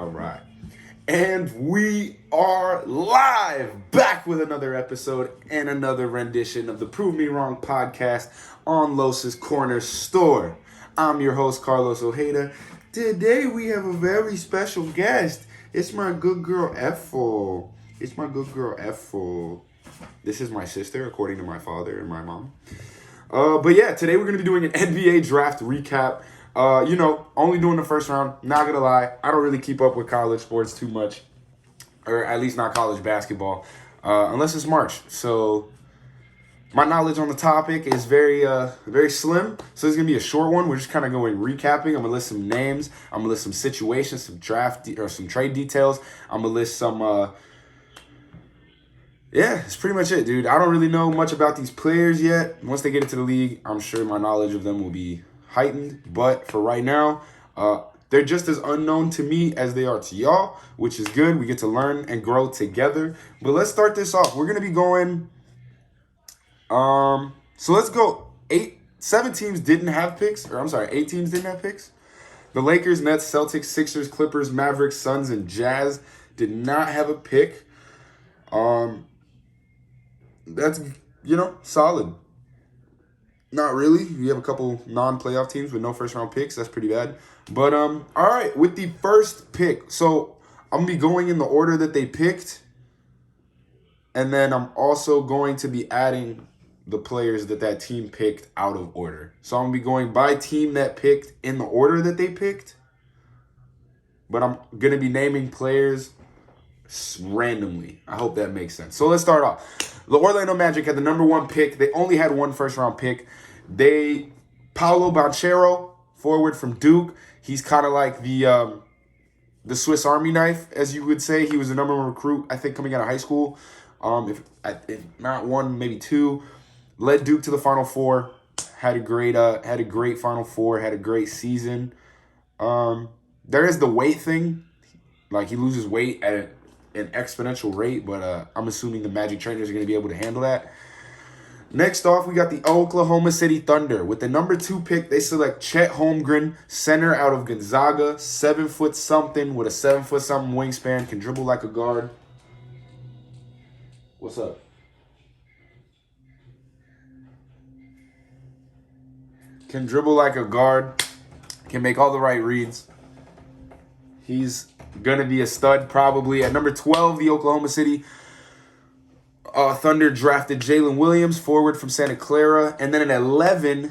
All right. And we are live, back with another episode and another rendition of the Prove Me Wrong podcast on Los's Corner Store. I'm your host, Carlos Ojeda. Today we have a very special guest. It's my good girl, Ethel. This is my sister, according to my father and my mom. But yeah, today we're going to be doing an NBA draft recap. Only doing the first round. Not going to lie, I don't really keep up with college sports too much. Or at least not college basketball. Unless it's March. So my knowledge on the topic is very slim. So this is going to be a short one. We're just kind of going recapping. I'm going to list some names. I'm going to list some situations, some some trade details. I'm going to list some... Yeah, that's pretty much it, dude. I don't really know much about these players yet. Once they get into the league, I'm sure my knowledge of them will be heightened. But for right now, they're just as unknown to me as they are to y'all, which is good. We get to learn and grow together. But let's start this off. We're going to be going... So let's go. 8 teams didn't have picks. The Lakers, Nets, Celtics, Sixers, Clippers, Mavericks, Suns, and Jazz did not have a pick. That's, solid. Not really. We have a couple non-playoff teams with no first-round picks. That's pretty bad. But, all right, with the first pick. So, I'm going to be going in the order that they picked. And then I'm also going to be adding the players that team picked out of order. So, I'm going to be going by team that picked in the order that they picked. But I'm going to be naming players randomly. I hope that makes sense. So, let's start off. The Orlando Magic had the number 1 pick. They only had one first-round pick. Paolo Banchero, forward from Duke. He's kind of like the Swiss Army knife, as you would say. He was the number 1 recruit, I think, coming out of high school. If not one, maybe 2. Led Duke to the Final Four. Had a great Final Four. Had a great season. There is the weight thing. Like, he loses weight at an exponential rate, but I'm assuming the Magic trainers are going to be able to handle that. Next off, we got the Oklahoma City Thunder. With the number 2 pick, they select Chet Holmgren, center out of Gonzaga, 7-foot-something with a 7-foot-something wingspan, can dribble like a guard. What's up? Can dribble like a guard, can make all the right reads. He's going to be a stud probably. At number 12, the Oklahoma City Thunder drafted Jalen Williams, forward from Santa Clara. And then at 11,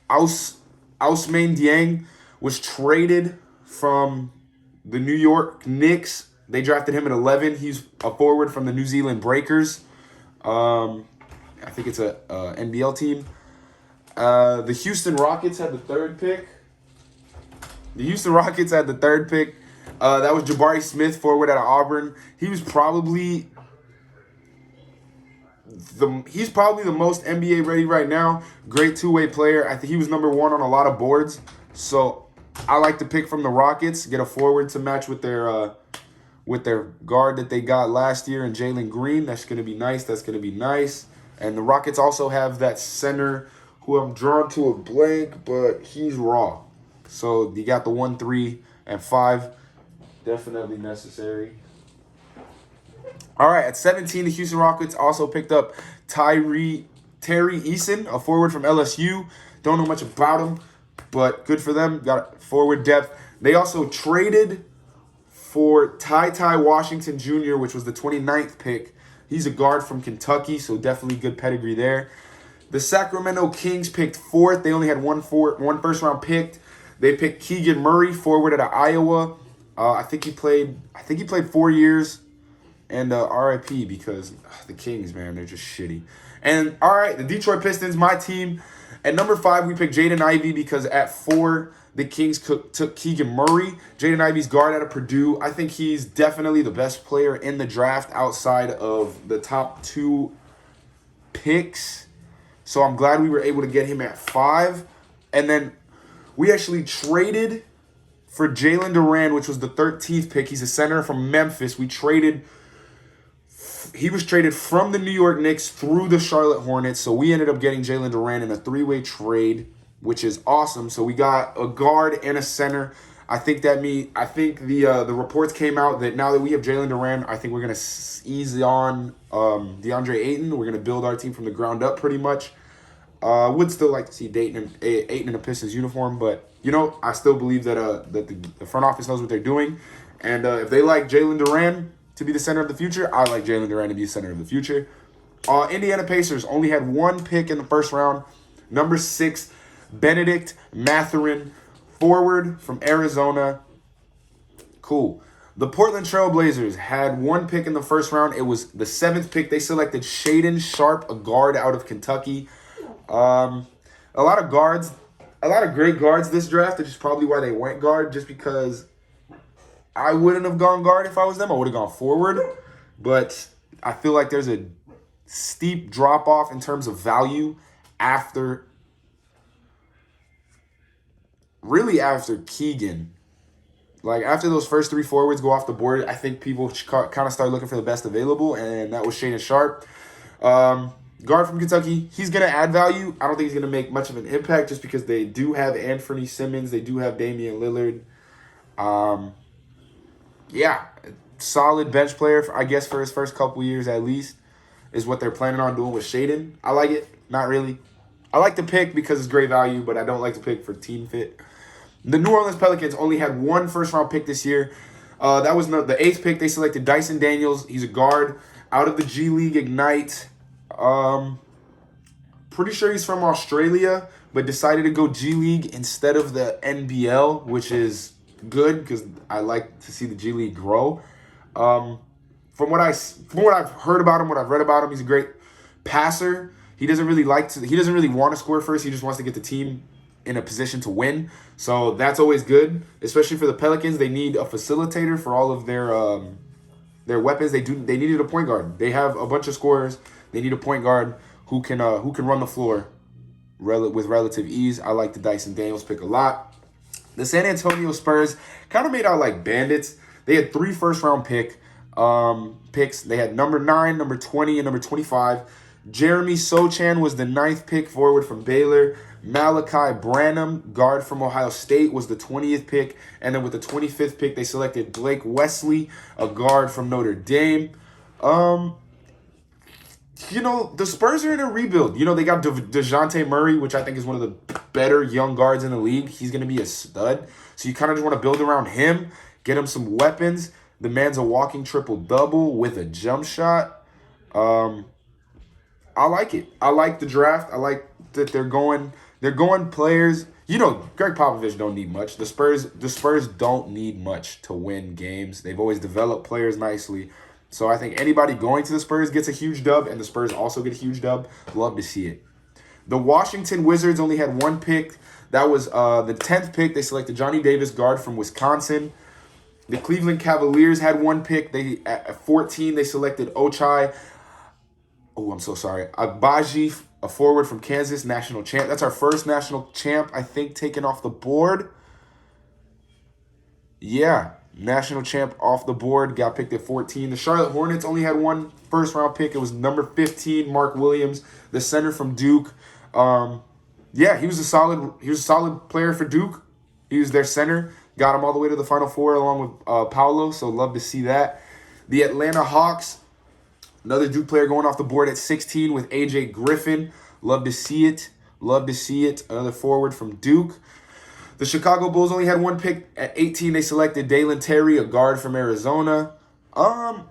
Ousmane Dieng was traded from the New York Knicks. They drafted him at 11. He's a forward from the New Zealand Breakers. I think it's a NBL team. The Houston Rockets had the 3rd pick. That was Jabari Smith, forward out of Auburn. He's probably the most NBA ready right now. Great two-way player. I think he was number 1 on a lot of boards. So I like to pick from the Rockets, get a forward to match with their guard that they got last year in Jalen Green. That's going to be nice. And the Rockets also have that center who I'm drawn to a blank, but he's raw. So you got the 1, 3, and 5. Definitely necessary. All right, at 17, the Houston Rockets also picked up Terry Eason, a forward from LSU. Don't know much about him, but good for them. Got forward depth. They also traded for Ty Washington Jr., which was the 29th pick. He's a guard from Kentucky, so definitely good pedigree there. The Sacramento Kings picked 4th. They only had one first-round pick. They picked Keegan Murray, forward out of Iowa. I think he played 4 years. And RIP because the Kings, man, they're just shitty. And, all right, the Detroit Pistons, my team. At number 5, we picked Jaden Ivey because at 4, the Kings took Keegan Murray. Jaden Ivey's guard out of Purdue. I think he's definitely the best player in the draft outside of the top 2 picks. So I'm glad we were able to get him at 5. And then we actually traded for Jalen Duran, which was the 13th pick. He's a center from Memphis. He was traded from the New York Knicks through the Charlotte Hornets. So we ended up getting Jalen Duran in a 3-way trade, which is awesome. So we got a guard and a center I think the reports came out that now that we have Jalen Duran, I think we're gonna ease on DeAndre Ayton. We're gonna build our team from the ground up pretty much. Would still like to see Ayton in a Pistons uniform, but I still believe that the front office knows what they're doing, and if they like Jalen Duran to be the center of the future, I like Jalen Duran to be the center of the future. Indiana Pacers only had one pick in the first round, number 6, Benedict Mathurin, forward from Arizona. Cool. The Portland Trail Blazers had one pick in the first round. It was the 7th pick. They selected Shaedon Sharpe, a guard out of Kentucky. A lot of great guards this draft, which is probably why they went guard, just because I wouldn't have gone guard if I was them. I would have gone forward. But I feel like there's a steep drop-off in terms of value after Keegan. Like, after those first 3 forwards go off the board, I think people kind of start looking for the best available, and that was Shaedon Sharpe. Guard from Kentucky, he's going to add value. I don't think he's going to make much of an impact just because they do have Anthony Simmons. They do have Damian Lillard. Solid bench player, I guess, for his first couple years at least, is what they're planning on doing with Shaedon. I like it. Not really. I like the pick because it's great value, but I don't like the pick for team fit. The New Orleans Pelicans only had one first-round pick this year. That was the 8th pick. They selected Dyson Daniels. He's a guard out of the G League Ignite. Pretty sure he's from Australia, but decided to go G League instead of the NBL, which is good because I like to see the G League grow. From what I've heard about him, what I've read about him, he's a great passer. He doesn't really want to score first. He just wants to get the team in a position to win. So that's always good, especially for the Pelicans. They need a facilitator for all of their weapons. They needed a point guard. They have a bunch of scorers. They need a point guard who can run the floor with relative ease. I like the Dyson Daniels pick a lot. The San Antonio Spurs kind of made out like bandits. They had 3 first-round picks. They had number 9, number 20, and number 25. Jeremy Sochan was the 9th pick, forward from Baylor. Malachi Branham, guard from Ohio State, was the 20th pick. And then with the 25th pick, they selected Blake Wesley, a guard from Notre Dame. The Spurs are in a rebuild. They got DeJounte Murray, which I think is one of the better young guards in the league. He's going to be a stud. So you kind of just want to build around him, get him some weapons. The man's a walking triple-double with a jump shot. I like it. I like the draft. I like that they're going players. Greg Popovich don't need much. The Spurs don't need much to win games. They've always developed players nicely. So I think anybody going to the Spurs gets a huge dub, and the Spurs also get a huge dub. Love to see it. The Washington Wizards only had one pick. That was the 10th pick. They selected Johnny Davis, guard from Wisconsin. The Cleveland Cavaliers had one pick. At 14, they selected Ochai. Oh, I'm so sorry. Agbaji, a forward from Kansas, national champ. That's our first national champ, I think, taken off the board. Yeah, national champ off the board. Got picked at 14. The Charlotte Hornets only had one first-round pick. It was number 15, Mark Williams, the center from Duke. He was a solid player for Duke. He was their center. Got him all the way to the Final Four along with Paolo, so love to see that. The Atlanta Hawks, another Duke player going off the board at 16 with A.J. Griffin. Love to see it. Another forward from Duke. The Chicago Bulls only had one pick. At 18, they selected Dalen Terry, a guard from Arizona. I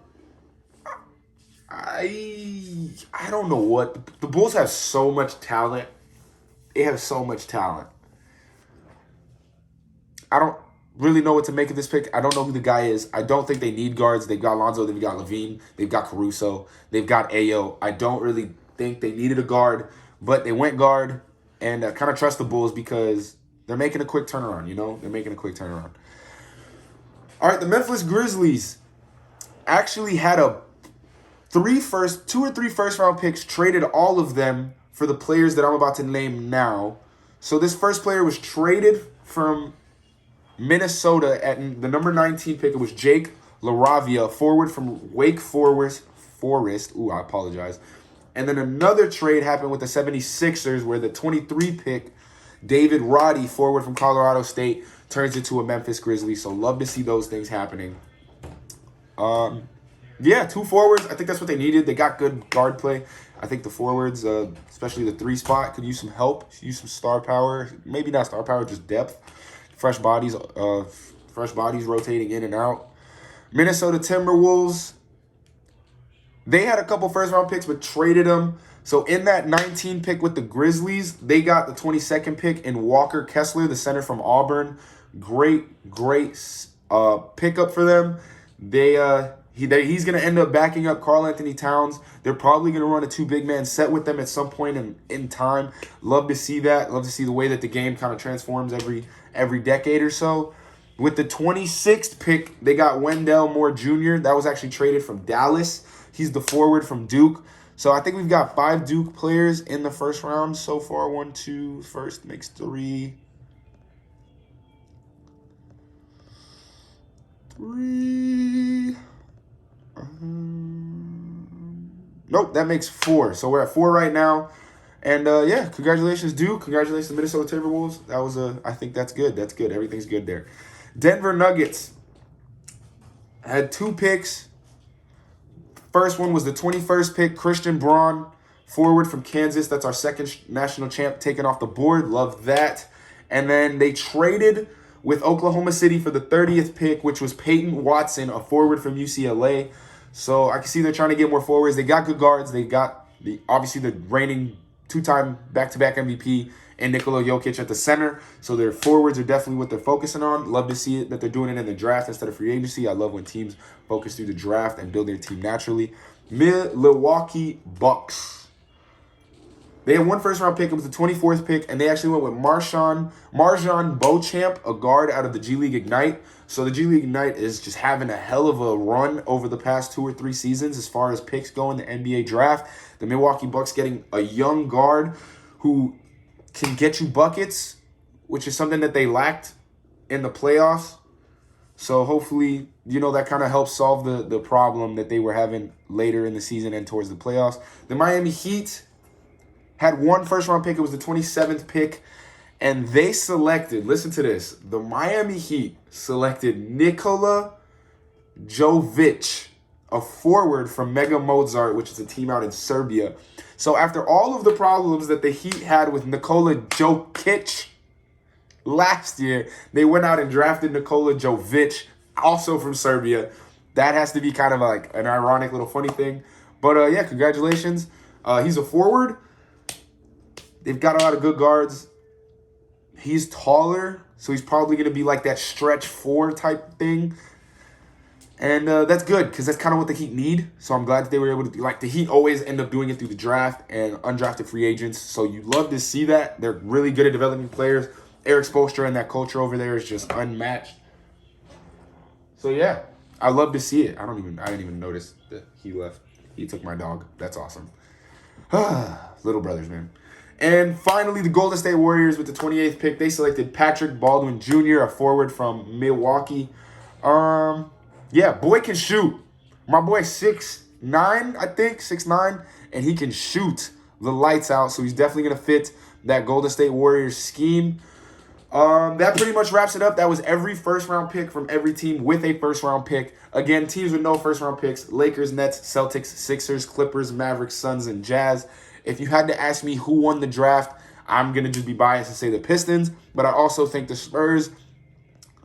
don't know what. The Bulls have so much talent. They have so much talent. I don't really know what to make of this pick. I don't know who the guy is. I don't think they need guards. They've got Lonzo. They've got Levine. They've got Caruso. They've got Ayo. I don't really think they needed a guard, but they went guard, and I kind of trust the Bulls because they're making a quick turnaround, They're making a quick turnaround. All right, the Memphis Grizzlies actually had 2 or 3 first-round picks, traded all of them for the players that I'm about to name now. So this first player was traded from Minnesota at the number 19 pick. It was Jake LaRavia, forward from Wake Forest. Ooh, I apologize. And then another trade happened with the 76ers where the 23 pick David Roddy, forward from Colorado State, turns into a Memphis Grizzly. So love to see those things happening. Yeah, 2 forwards. I think that's what they needed. They got good guard play. I think the forwards, especially the 3 spot, could use some help, use some star power. Maybe not star power, just depth. Fresh bodies rotating in and out. Minnesota Timberwolves. They had a couple first-round picks, but traded them. So in that 19 pick with the Grizzlies, they got the 22nd pick in Walker Kessler, the center from Auburn. Great pickup for them. He's going to end up backing up Karl Anthony Towns. They're probably going to run a 2 big man set with them at some point in time. Love to see that. Love to see the way that the game kind of transforms every decade or so. With the 26th pick, they got Wendell Moore Jr. That was actually traded from Dallas. He's the forward from Duke. So I think we've got 5 Duke players in the first round so far. 1, 2, first makes 3. 3. Nope, that makes 4. So we're at 4 right now. And yeah, congratulations, Duke. Congratulations, Minnesota Timberwolves. That was I think that's good. That's good. Everything's good there. Denver Nuggets had 2 picks. First one was the 21st pick, Christian Braun, forward from Kansas. That's our second national champ taken off the board. Love that. And then they traded with Oklahoma City for the 30th pick, which was Peyton Watson, a forward from UCLA. So I can see they're trying to get more forwards. They got good guards. They got obviously the reigning 2-time back-to-back MVP and Nikola Jovich at the center. So their forwards are definitely what they're focusing on. Love to see it that they're doing it in the draft instead of free agency. I love when teams focus through the draft and build their team naturally. Milwaukee Bucks. They had 1 first-round pick. It was the 24th pick, and they actually went with Marjan Beauchamp, a guard out of the G League Ignite. So the G League Ignite is just having a hell of a run over the past 2 or 3 seasons as far as picks go in the NBA draft. The Milwaukee Bucks getting a young guard who can get you buckets, which is something that they lacked in the playoffs. So hopefully, that kind of helps solve the problem that they were having later in the season and towards the playoffs. The Miami Heat had 1 first-round pick. It was the 27th pick. And they selected, listen to this, the Miami Heat selected Nikola Jovich, a forward from Mega Mozart, which is a team out in Serbia. So after all of the problems that the Heat had with Nikola Jokic last year, they went out and drafted Nikola Jovich, also from Serbia. That has to be kind of like an ironic little funny thing. But yeah, congratulations. He's a forward. They've got a lot of good guards. He's taller, so he's probably going to be like that stretch 4 type thing. And that's good because that's kind of what the Heat need. So I'm glad that they were able to do. Like, the Heat always end up doing it through the draft and undrafted free agents. So you love to see that. They're really good at developing players. Eric Spoelstra and that culture over there is just unmatched. So yeah, I love to see it. I didn't even notice that he left. He took my dog. That's awesome. Little brothers, man. And finally, the Golden State Warriors with the 28th pick. They selected Patrick Baldwin Jr., a forward from Milwaukee. Yeah, boy can shoot. My boy 6'9", I think, 6'9", and he can shoot the lights out. So he's definitely going to fit that Golden State Warriors scheme. That pretty much wraps it up. That was every first-round pick from every team with a first-round pick. Again, teams with no first-round picks: Lakers, Nets, Celtics, Sixers, Clippers, Mavericks, Suns, and Jazz. If you had to ask me who won the draft, I'm going to just be biased and say the Pistons. But I also think the Spurs,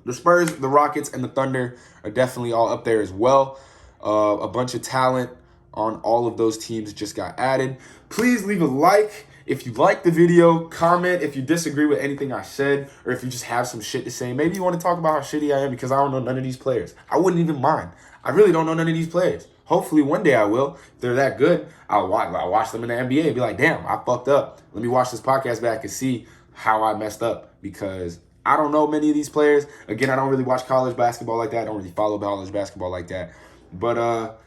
the Rockets, and the Thunder are definitely all up there as well. A bunch of talent on all of those teams just got added. Please leave a like if you like the video. Comment if you disagree with anything I said, or if you just have some shit to say. Maybe you want to talk about how shitty I am because I don't know none of these players. I wouldn't even mind. I really don't know none of these players. Hopefully one day I will. If they're that good, I'll watch them in the NBA and be like, damn, I fucked up. Let me watch this podcast back and see how I messed up, because I don't know many of these players. Again, I don't really watch college basketball like that. I don't really follow college basketball like that. But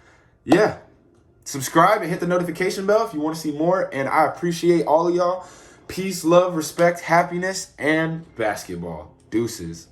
yeah, subscribe and hit the notification bell if you want to see more. And I appreciate all of y'all. Peace, love, respect, happiness, and basketball. Deuces.